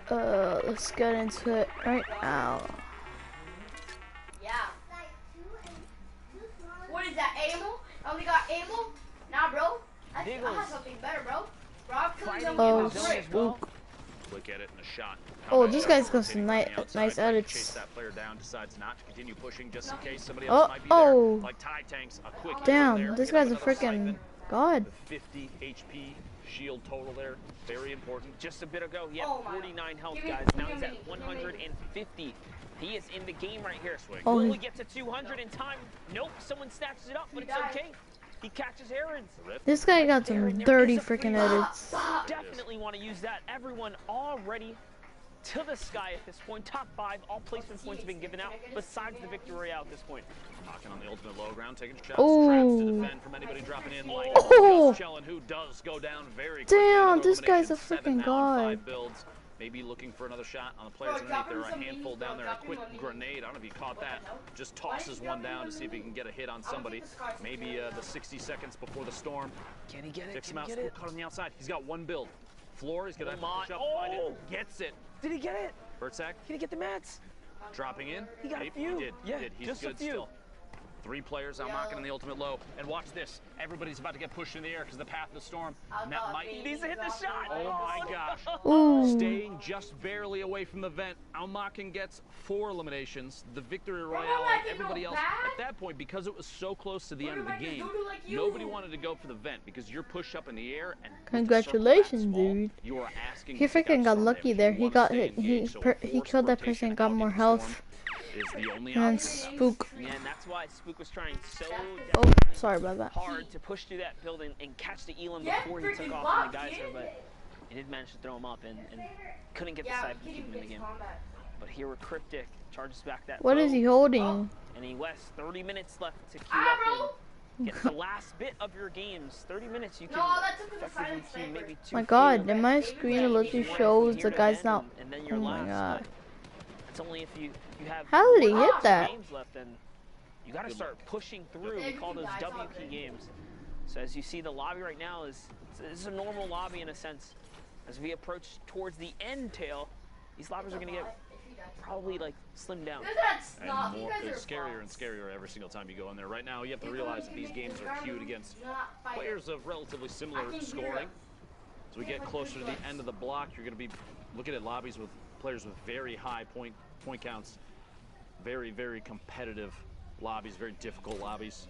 Let's get into it right now. Yeah. What is that, ammo? I only got ammo? Nah, bro. I have something better, bro. Oh, spook. Look at it in a shot. Oh, this guy's got some nice edits. Chase that player down, decides not to continue pushing just in case somebody else might be there. Oh, like tie tanks, a quick damn, this guy's a freaking god. 50 HP shield total there, very important. Just a bit ago, he had 49 health, guys. Now he's at 150. He is in the game right here. Oh, Will he get to 200 in time? Nope, someone snatches it up, but it's okay. He catches errands. This guy got some dirty freaking edits. Definitely want to use that. Everyone already to the sky at this point. Top 5, all placement points have been given out, besides the victory royale at this point. Knocking on the ultimate low ground, taking shots. Oh. Traps to defend from anybody dropping in. Like Chellen, who does go down very quickly. Damn, this guy's a freaking god. Builds. Maybe looking for another shot on the players underneath. There are a handful down there. A quick grenade. I don't know if he caught that. Just tosses one down to see if he can get a hit on somebody. Maybe the 60 seconds before the storm. Can he get it? Picks him out. Caught on the outside. He's got one build. Floor. He's going to push up, find it. Gets it. Did he get it? Bertsack. Did he get the mats? Dropping in. He got a few. He did. Yeah, he did. He's just good a few. Still. 3 players out knocking in the ultimate low. And watch this. Everybody's about to get pushed in the air because of the path of the storm. And that might... He needs to hit the shot. Oh my gosh. Ooh. Staying just barely away from the vent. Almaken gets 4 eliminations. The victory royale and everybody else at that point, because it was so close to the end of the game, nobody wanted to go for the vent because you're pushed up in the air and Congratulations, dude. You are asking He freaking got lucky there. He got hit. He killed that person and got more health. And then Spook. Yeah, and that's why Spook was trying so Sorry about that. hard to push through that building and catch the Elam before he took off on the geyser, but he did manage to throw him up and couldn't get the siphon to keep him in the game. But here we're Cryptic, charges back that What is he holding? And he West, 30 minutes left to queue up and get the last bit of your games. 30 minutes you can effectively queue maybe 2. My god, in my screen it literally shows the guy's not. Oh my god. It's only if you have How did he hit that? games left, then you got to start pushing through. We call those W key games. So as you see, the lobby right now is a normal lobby in a sense. As we approach towards the end tail, these lobbies are going to get probably like slimmed down. And more, it's scarier and scarier every single time you go in there. Right now, you have to realize that these games are queued against players of relatively similar scoring. As we get closer to the end of the block, you're going to be looking at lobbies with players with very high point counts. Very, very competitive lobbies, very difficult lobbies.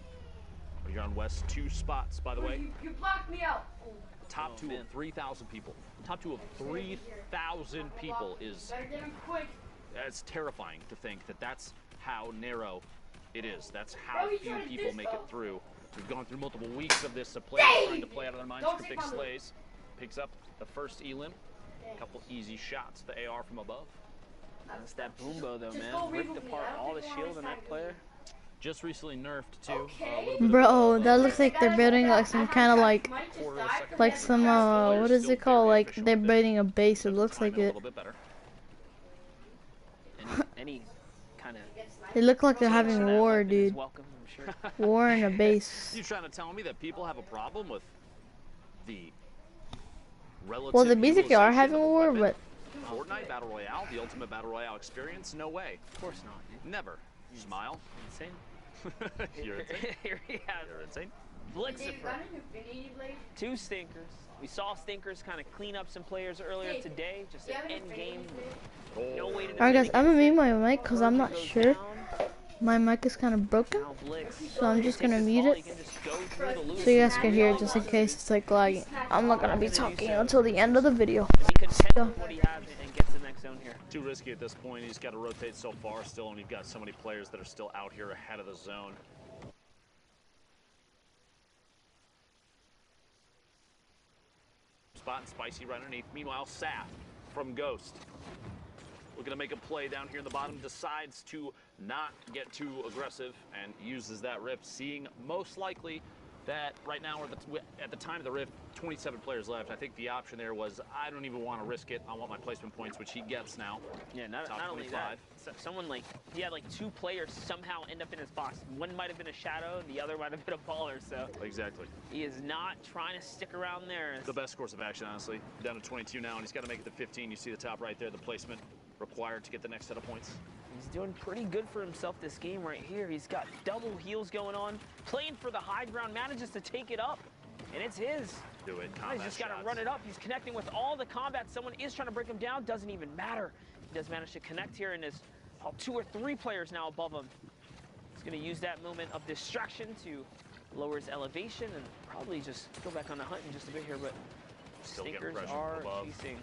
You're on West 2 spots, by the way. You blocked me out. Top 2 of 3,000 people. Top 2 of 3,000 people is... It's terrifying to think that that's how narrow it is. That's how few people make it through. We've gone through multiple weeks of this. A player trying to play out of their minds. Cryptic slays. Picks up the first Elim. A couple easy shots. The AR from above. That's that boombo though, man. Ripped apart all the shield on that player. Just recently nerfed too. Bro, that looks like they're building like some kind of like some what is it called? Like they're building a base. It looks like it. Any kind of. They look like they're having a war, dude. War in a base. You trying to tell me that people have a problem with the relative? Well, they basically are having a war, but. Fortnite Battle Royale, the ultimate Battle Royale experience? No way. Of course not. Never. Smile. Insane. You're insane. Here we have You're insane. Blitzifer. 2 stinkers. We saw stinkers kind of clean up some players earlier today. Just an end game. No way to. Alright, guys, I'm gonna mute my mic because I'm not sure. My mic is kind of broken, so I'm just gonna mute it so you guys can hear it just in case it's like lagging. I'm not gonna be talking until the end of the video. So. Too risky at this point. He's got to rotate so far still, and you've got so many players that are still out here ahead of the zone. Spot and Spicy right underneath. Meanwhile, Saf from Ghost looking to make a play down here in the bottom, decides to not get too aggressive and uses that rift, seeing most likely that right now, or at the time of the rift, 27 players left. I think the option there was, I don't even want to risk it. I want my placement points, which he gets now. Yeah, not only that, someone like, he had like 2 players somehow end up in his box. One might have been a shadow, the other might have been a baller, so. Exactly. He is not trying to stick around there. The best course of action, honestly. Down to 22 now, and he's got to make it to 15. You see the top right there, the placement required to get the next set of points. He's doing pretty good for himself this game right here. He's got double heals going on, playing for the high ground, manages to take it up, and it's his. Do it. He's just got to run it up. He's connecting with all the combat. Someone is trying to break him down. Doesn't even matter. He does manage to connect here, and there's 2 or 3 players now above him. He's going to use that moment of distraction to lower his elevation and probably just go back on the hunt in just a bit here, but Still Stinkers getting are above. chasing.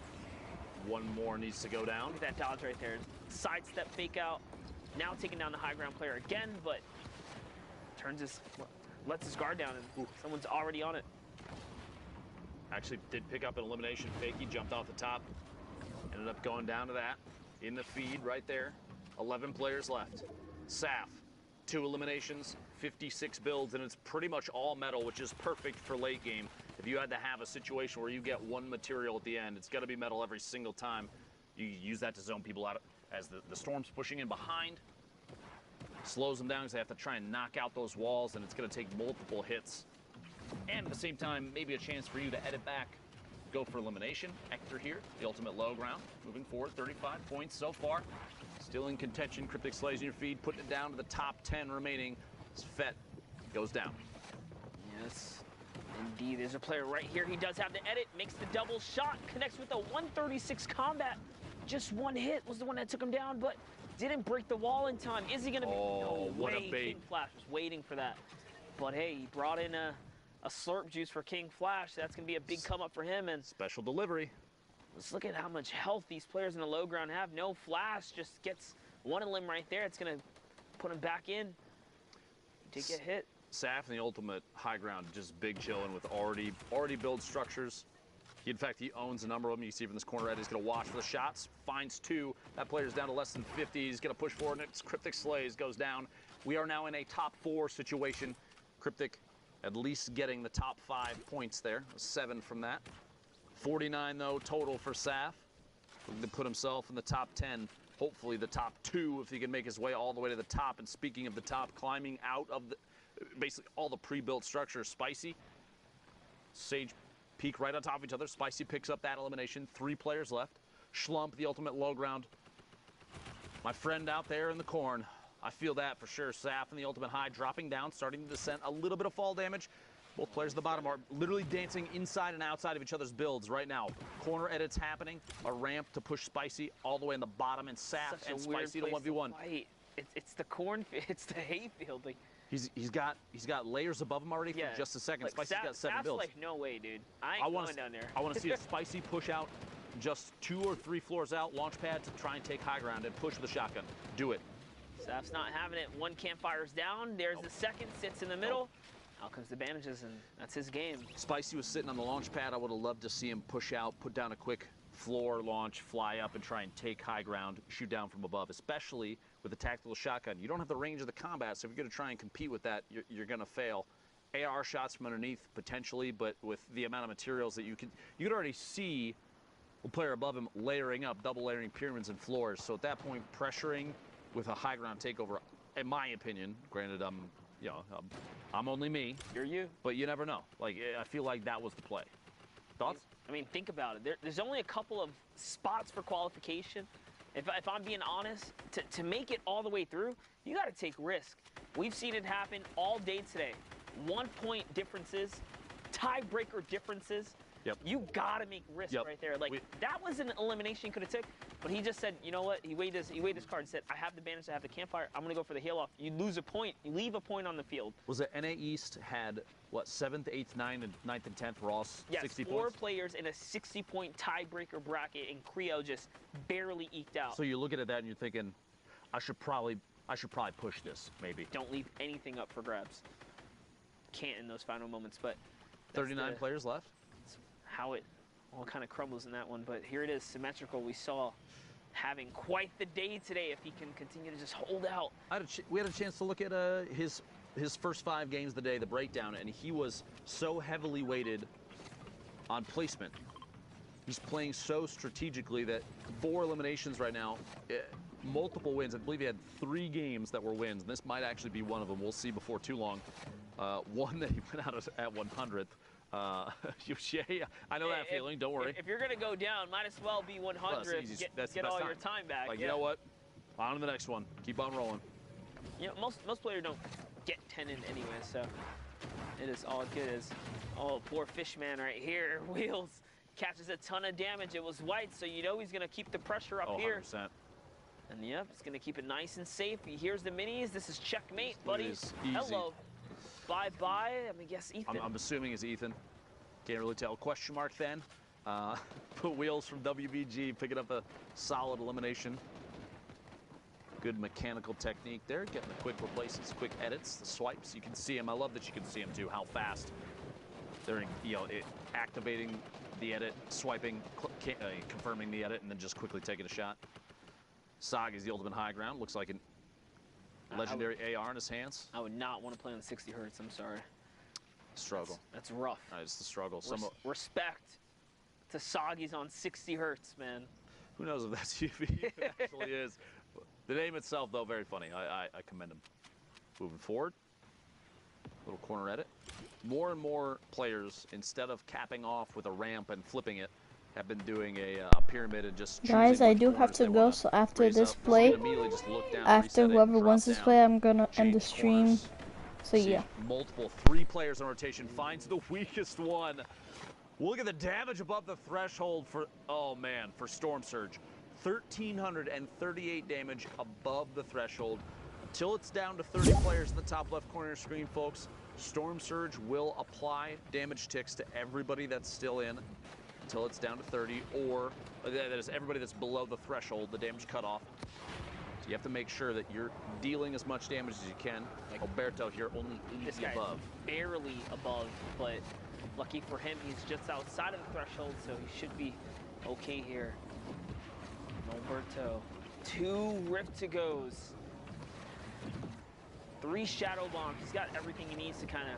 One more needs to go down. Look at that dodge right there. Sidestep, fake out. Now taking down the high ground player again, but lets his guard down, and someone's already on it. Actually did pick up an elimination fake. He jumped off the top. Ended up going down to that. In the feed right there. 11 players left. Saf, 2 eliminations, 56 builds, and it's pretty much all metal, which is perfect for late game. If you had to have a situation where you get one material at the end, it's got to be metal every single time. You use that to zone people out as the storm's pushing in behind. Slows them down because they have to try and knock out those walls, and it's going to take multiple hits. And at the same time, maybe a chance for you to edit back, go for elimination. Hector here, the ultimate low ground. Moving forward, 35 points so far. Still in contention. Cryptic Slays in your feed, putting it down to the top 10 remaining. Fet goes down. Yes, indeed. There's a player right here. He does have the edit, makes the double shot, connects with a 136 combat. Just one hit was the one that took him down, but didn't break the wall in time. Is he going to be? Oh, no what way. a bait. King Flash was waiting for that. But hey, he brought in a slurp juice for King Flash. That's going to be a big come up for him. And Special delivery. let's look at how much health these players in the low ground have. No Flash, just gets one elim right there. It's going to put him back in. Did get hit. Saf in the ultimate high ground, just big chilling with already built structures. In fact, he owns a number of them. You see from this corner right, he's going to watch for the shots. Finds 2. That player's down to less than 50. He's going to push forward. Next, Cryptic Slays goes down. We are now in a top 4 situation. Cryptic at least getting the top 5 points there. 7 from that. 49, though, total for Saf. Looking to put himself in the top 10. Hopefully the top 2 if he can make his way all the way to the top. And speaking of the top, climbing out of the basically all the pre-built structures. Spicy. Sage peek right on top of each other. Spicy picks up that elimination. 3 players left. Schlump, the ultimate low ground. My friend out there in the corn. I feel that for sure. Saf in the ultimate high, dropping down, starting to descend. A little bit of fall damage. Both players at the bottom are literally dancing inside and outside of each other's builds right now. Corner edits happening. A ramp to push Spicy all the way in the bottom, and Saf and Spicy to 1v1. It's the corn, it's the hayfield. Like, he's got layers above him already for just a second. Like, Spicy's got 7 Saf's builds. like, no way, dude. I ain't going down there. I want to see a Spicy push out just 2 or 3 floors out, launch pad to try and take high ground and push with a shotgun. Do it. Saf's not having it. 1 campfire's down. There's the second, sits in the middle. Out comes the bandages, and that's his game. Spicy was sitting on the launch pad. I would have loved to see him push out, put down a quick floor launch, fly up, and try and take high ground, shoot down from above, especially with a tactical shotgun. You don't have the range of the combat, so if you're going to try and compete with that, you're going to fail. AR shots from underneath, potentially, but with the amount of materials that you could already see the player above him layering up, double layering pyramids and floors. So at that point, pressuring with a high ground takeover, in my opinion, granted, I'm only me. You're you. But you never know. Like, I feel like that was the play. Thoughts? I mean, think about it. There's only a couple of spots for qualification. If I'm being honest, to make it all the way through, you got to take risk. We've seen it happen all day today. 1-point differences, tiebreaker differences. Yep. You got to make risk right there. Like, that was an elimination could have took, but he just said, you know what? He weighed his card and said, I have the bandage, I have the campfire. I'm going to go for the hail off. You lose a point. You leave a point on the field. Was it NA East had, what, 7th, 8th, 9th, and 9th, and 10th were all 60 points? Yes, 4 players in a 60-point tiebreaker bracket, and Creo just barely eked out. So you're looking at that and you're thinking, I should probably push this, maybe. Don't leave anything up for grabs. Can't in those final moments, but 39 players left. How it all kind of crumbles in that one, but here it is, symmetrical. We saw having quite the day today if he can continue to just hold out. We had a chance to look at his first 5 games of the day, the breakdown, and he was so heavily weighted on placement. He's playing so strategically that 4 eliminations right now, multiple wins. I believe he had 3 games that were wins, and this might actually be one of them. We'll see before too long. One that he went out at 100th. Yeah, I know that feeling. Don't worry. If you're going to go down, might as well be 100. Get all your time back. Like, you know what? On to the next one. Keep on rolling. You know, most players don't get 10 in anyway, so it is all good as, oh, poor Fishman right here. Wheels catches a ton of damage. It was white, so you know he's going to keep the pressure up here. 100%. And yep, he's going to keep it nice and safe. He hears the minis. This is checkmate, buddy. Hello. Bye-bye. I mean, guess Ethan. I'm assuming it's Ethan. Can't really tell. Question mark then. Put Wheels from WBG picking up a solid elimination. Good mechanical technique there. Getting the quick replaces, quick edits, the swipes. You can see them. I love that you can see them too. How fast they're, activating the edit, swiping, confirming the edit, and then just quickly taking a shot. Sog is the ultimate high ground. Looks like a legendary AR in his hands. I would not want to play on 60 hertz. I'm sorry. Struggle. That's rough. It's the struggle. Respect to Soggy's on 60 hertz, man. Who knows if that's UV? It actually is. The name itself, though, very funny. I commend him. Moving forward. Little corner edit. More and more players, instead of capping off with a ramp and flipping it, have been doing a pyramid and just Guys, I do have to go, so after this play, after whoever wins this play, I'm gonna end the stream. So yeah. Multiple 3 players in rotation, finds the weakest one. Look at the damage above the threshold for, oh man, for Storm Surge. 1,338 damage above the threshold. Until it's down to 30 players in the top left corner of your screen, folks, Storm Surge will apply damage ticks to everybody that's still in until it's down to 30, or that is everybody that's below the threshold, the damage cutoff. So you have to make sure that you're dealing as much damage as you can. Like Alberto here, only 80 above. Barely above, but lucky for him, he's just outside of the threshold, so he should be okay here. Alberto, 2 Rift to goes. 3 Shadow Bombs. He's got everything he needs to kind of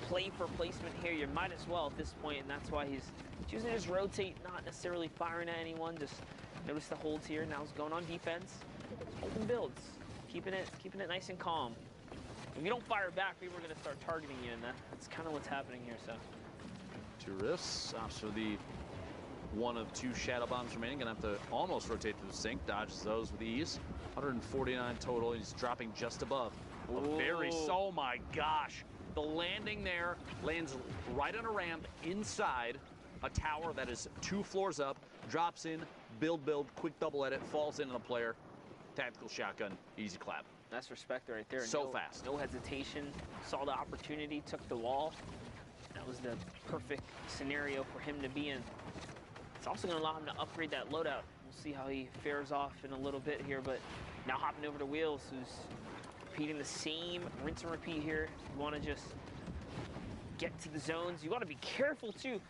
play for placement here. You might as well at this point, and that's why he's choosing to just rotate, not necessarily firing at anyone. Just notice the holds here. Now he's going on defense. Holding builds, keeping it nice and calm. If you don't fire back, people are going to start targeting you, and that's kind of what's happening here. So 2 rifts. So the 1 of 2 Shadow Bombs remaining. Gonna have to almost rotate through the sink. Dodges those with ease. 149 total. He's dropping just above. Oh my gosh. The landing there lands right on a ramp inside a tower that is 2 floors up. Drops in, build, quick double edit, falls into the player. Tactical shotgun, easy clap. that's respect right there. So fast. No hesitation. Saw the opportunity, took the wall. That was the perfect scenario for him to be in. It's also going to allow him to upgrade that loadout. We'll see how he fares off in a little bit here, but now hopping over to Wheels, who's repeating the same rinse and repeat here. You want to just get to the zones. You want to be careful too.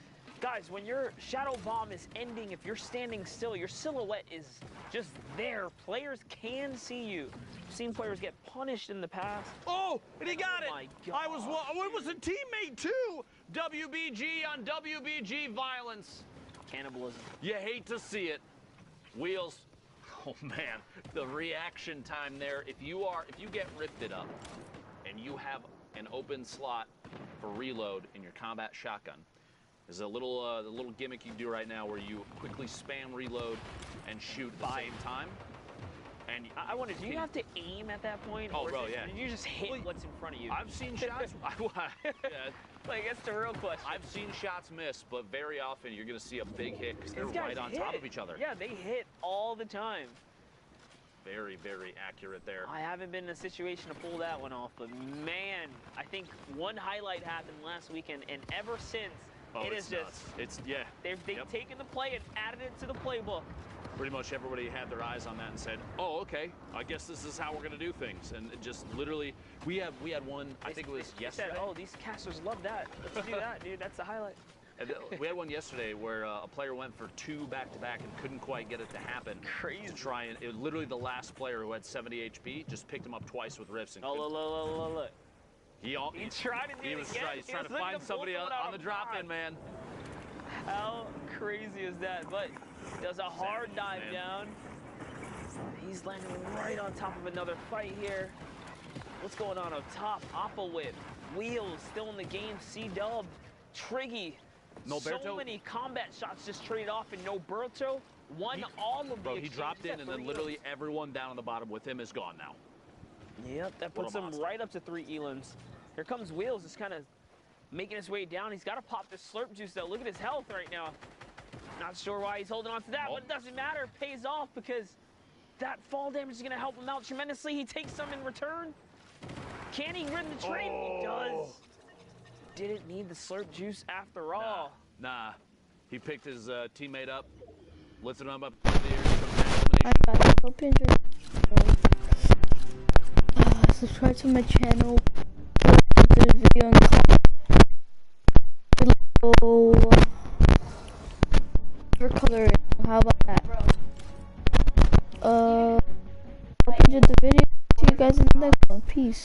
Guys, when your Shadow Bomb is ending, if you're standing still, your silhouette is just there. Players can see you. I've seen players get punished in the past. Oh, and he got it. My God. It was a teammate too. WBG on WBG violence. Cannibalism. You hate to see it. Wheels. Oh man, the reaction time there. If you get rifted up and you have an open slot for reload in your combat shotgun, there's a little the little gimmick you do right now where you quickly spam reload and shoot at the same time. And I wonder, do you have to aim at that point? Oh, or bro, yeah. You just hit what's in front of you. I've seen shots. Like, that's the real question. I've seen shots miss, but very often you're going to see a big hit because they're right on top of each other. Yeah, they hit all the time. Very, very accurate there. I haven't been in a situation to pull that one off, but man, I think one highlight happened last weekend, and ever since, it is just, they've taken the play and added it to the playbook. Pretty much everybody had their eyes on that and said, oh, okay, I guess this is how we're going to do things. And it just literally, we had one, I think it was yesterday. Said, oh, these casters love that. Let's do that, dude. That's the highlight. And we had one yesterday where a player went for 2 back-to-back and couldn't quite get it to happen. Crazy. To try and, it was literally the last player who had 70 HP just picked him up twice with rifts. And look. He tried to do it again. He's trying to find somebody on the drop-in, man. How crazy is that? But does a hard dive down. He's landing right on top of another fight here. What's going on up top? Oppa Whip, Wheels still in the game. C-Dub, Triggy. So many combat shots just traded off, and Noberto won all of the Bro, he dropped in, and then literally everyone down on the bottom with him is gone now. Yep, that puts him right up to 3 elims. Here comes Wheels, just kind of making his way down. He's got to pop this slurp juice, though. Look at his health right now. Not sure why he's holding on to that, but it doesn't matter. It pays off because that fall damage is going to help him out tremendously. He takes some in return. Can he win the trade? He does. Didn't need the slurp juice after all. Nah. He picked his teammate up, lifted him up Hope you enjoyed. Subscribe to my channel. The video below for coloring. How about that? Hope you enjoyed the video. See you guys in the next one. Peace.